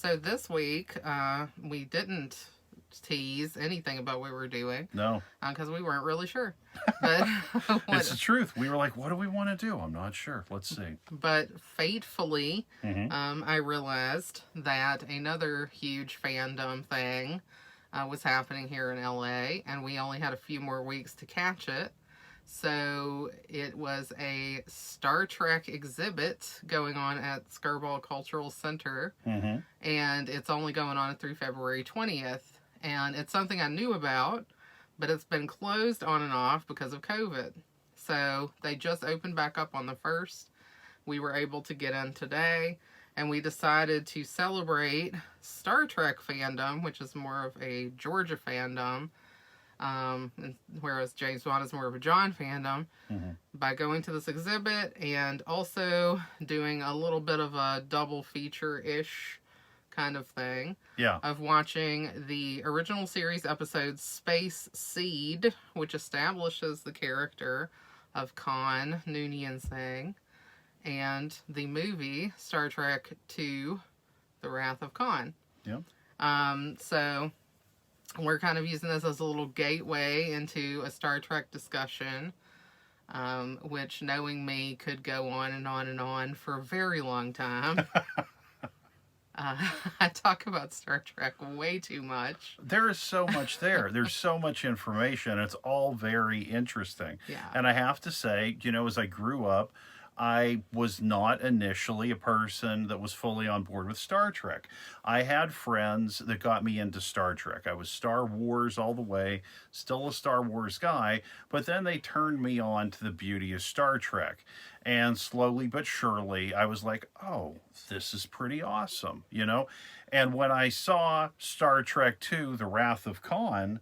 So this week, we didn't tease anything about what we were doing. No. Because we weren't really sure. But It's the truth. We were like, what do we want to do? I'm not sure. Let's see. But fatefully, I realized that another huge fandom thing was happening here in LA, and we only had a few more weeks to catch it. So it was a Star Trek exhibit going on at Skirball Cultural Center, and it's only going on through February 20th. And it's something I knew about, but it's been closed on and off because of COVID. So they just opened back up on the 1st. We were able to get in today, and we decided to celebrate Star Trek fandom, which is more of a Georgia fandom, whereas James Bond is more of a John fandom, by going to this exhibit and also doing a little bit of a double feature-ish kind of thing. Yeah. Of watching the original series episode Space Seed, which establishes the character of Khan Noonien Singh, and the movie Star Trek II, The Wrath of Khan. Yeah. So we're kind of using this as a little gateway into a Star Trek discussion, which, knowing me, could go on and on and on for a very long time. I talk about Star Trek way too much. There is so much there. There's so much information. It's all very interesting. Yeah. And I have to say, as I grew up, I was not initially a person that was fully on board with Star Trek. I had friends that got me into Star Trek. I was Star Wars all the way, still a Star Wars guy, but then they turned me on to the beauty of Star Trek. And slowly but surely, I was like, oh, this is pretty awesome, And when I saw Star Trek II, The Wrath of Khan,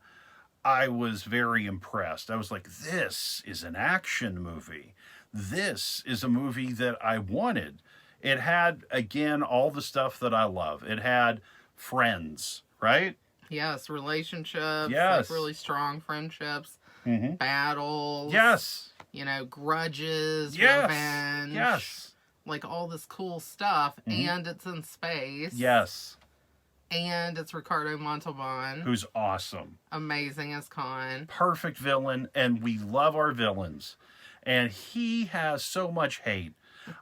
I was very impressed. I was like, this is an action movie. This is a movie that I wanted. It had, again, all the stuff that I love. It had friends, right? Yes, relationships. Yes. Like really strong friendships. Battles. Yes. Grudges. Yes. Revenge. Yes. Like all this cool stuff. And it's in space. Yes. And it's Ricardo Montalban. Who's awesome. Amazing as Khan. Perfect villain, and we love our villains. And he has so much hate.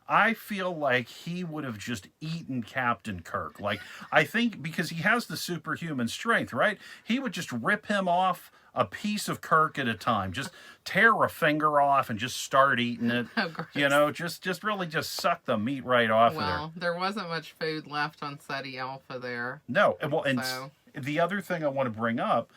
I feel like he would have just eaten Captain Kirk. Like, I think because he has the superhuman strength, right? He would just rip him off a piece of Kirk at a time. Just tear a finger off and just start eating it. Oh, gross. Just really just suck the meat right off of there. Well, there wasn't much food left on SETI Alpha there. No. Well, and the other thing I want to bring up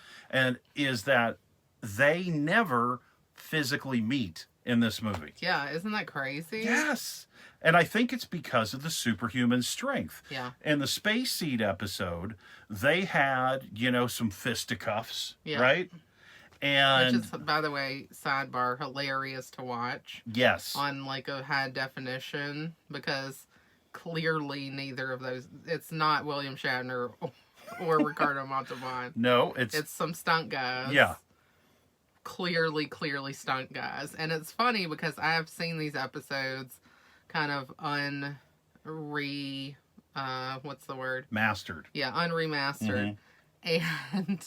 is that they never physically meet in this movie. Yeah, isn't that crazy? Yes. And I think it's because of the superhuman strength. Yeah. In the Space Seed episode, they had, some fisticuffs, right? And which is, by the way, sidebar, hilarious to watch. Yes. On like a high definition, because clearly neither of those, it's not William Shatner or Ricardo Montalban. No, it's some stunt guys. Yeah. Clearly stunt guys. And it's funny because I have seen these episodes kind of what's the word? Mastered. Yeah, unremastered. And,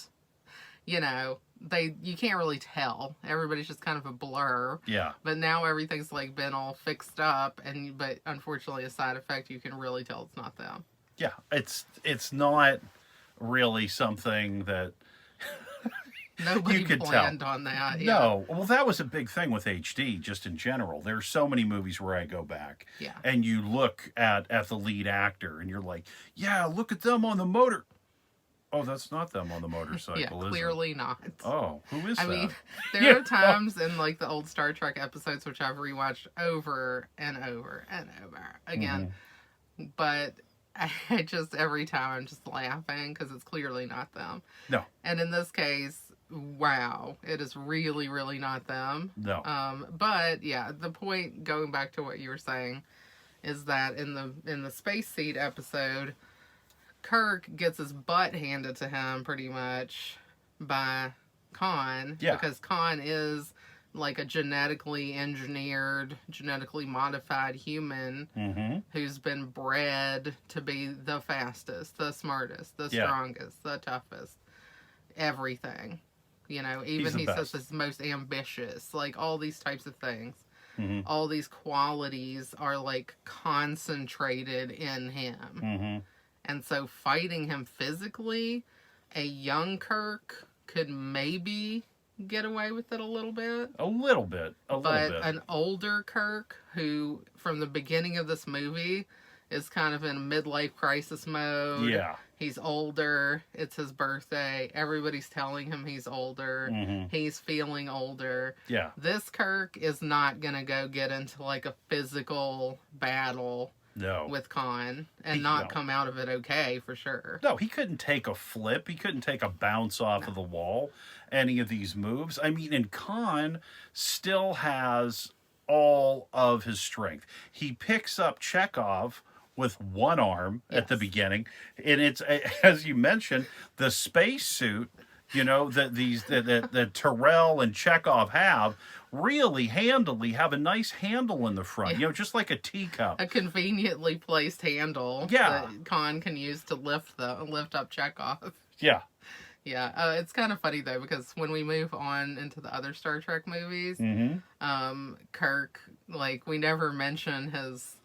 you can't really tell. Everybody's just kind of a blur. Yeah. But now everything's like been all fixed up, but unfortunately a side effect, you can really tell it's not them. Yeah, it's not really something that Nobody you could planned tell. on that. Yeah. No. Well, that was a big thing with HD, just in general. There's so many movies where I go back and you look at the lead actor and you're like, yeah, look at them on the motor. Oh, that's not them on the motorcycle, yeah, clearly not. Oh, who is that? I mean, there are times in like the old Star Trek episodes which I've rewatched over and over and over again. But I just, every time I'm just laughing because it's clearly not them. No. And in this case, wow, it is really, really not them. No. But yeah, the point, going back to what you were saying, is that in the Space Seed episode, Kirk gets his butt handed to him pretty much by Khan. Yeah. Because Khan is like a genetically engineered, genetically modified human who's been bred to be the fastest, the smartest, the strongest, the toughest, everything. You know, even he says he's most ambitious, like all these types of things. All these qualities are like concentrated in him. And so fighting him physically, a young Kirk could maybe get away with it a little bit. But an older Kirk, who from the beginning of this movie is kind of in midlife crisis mode. Yeah. He's older. It's his birthday. Everybody's telling him he's older. He's feeling older. Yeah. This Kirk is not going to go get into like a physical battle with Khan and not come out of it okay, for sure. No, he couldn't take a flip. He couldn't take a bounce off of the wall, any of these moves. I mean, and Khan still has all of his strength. He picks up Chekhov with one arm at the beginning, and it's, as you mentioned, the spacesuit, you know, that Terrell and Chekhov have, really handily have a nice handle in the front, you know, just like a teacup. A conveniently placed handle that Khan can use to lift up Chekhov. Yeah. Yeah, it's kind of funny though, because when we move on into the other Star Trek movies, Kirk, like, we never mention his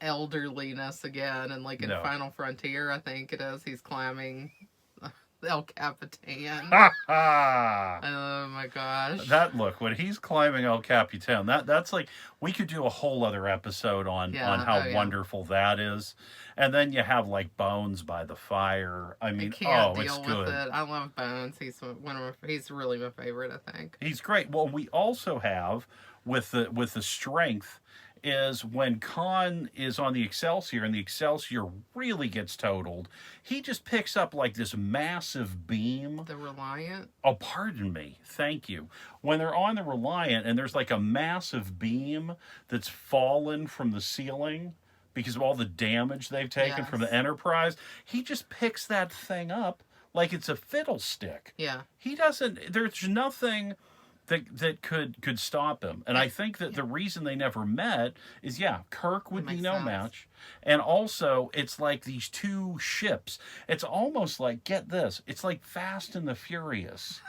elderliness again, and like in Final Frontier, I think it is, he's climbing El Capitan. Oh my gosh. That look, when he's climbing El Capitan, that's like, we could do a whole other episode on how wonderful that is. And then you have like Bones by the fire. I mean, it's good. With it. I love Bones. He's really my favorite, I think. He's great. Well, we also have with the strength is when Khan is on the Excelsior and the Excelsior really gets totaled, he just picks up like this massive beam. The Reliant? Oh, pardon me. Thank you. When they're on the Reliant and there's like a massive beam that's fallen from the ceiling because of all the damage they've taken from the Enterprise, he just picks that thing up like it's a fiddlestick. Yeah. He doesn't, there's nothing that could stop him. And I think that the reason they never met is, Kirk would be no match. And also, it's like these two ships. It's almost like, get this, it's like Fast and the Furious.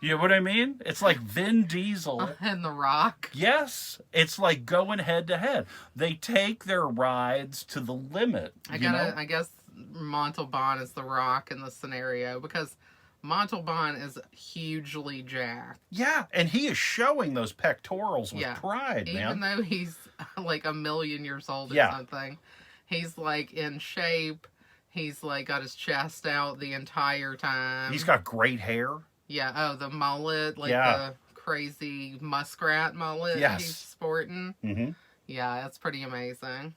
You know what I mean? It's like Vin Diesel. And The Rock. Yes. It's like going head to head. They take their rides to the limit. I guess Montalban is The Rock in the scenario, because Montalban is hugely jacked. Yeah, and he is showing those pectorals with pride, man. Even though he's like 1,000,000 years old or something. He's like in shape. He's like got his chest out the entire time. He's got great hair. Yeah, the mullet, like the crazy muskrat mullet he's sporting. Yeah, that's pretty amazing.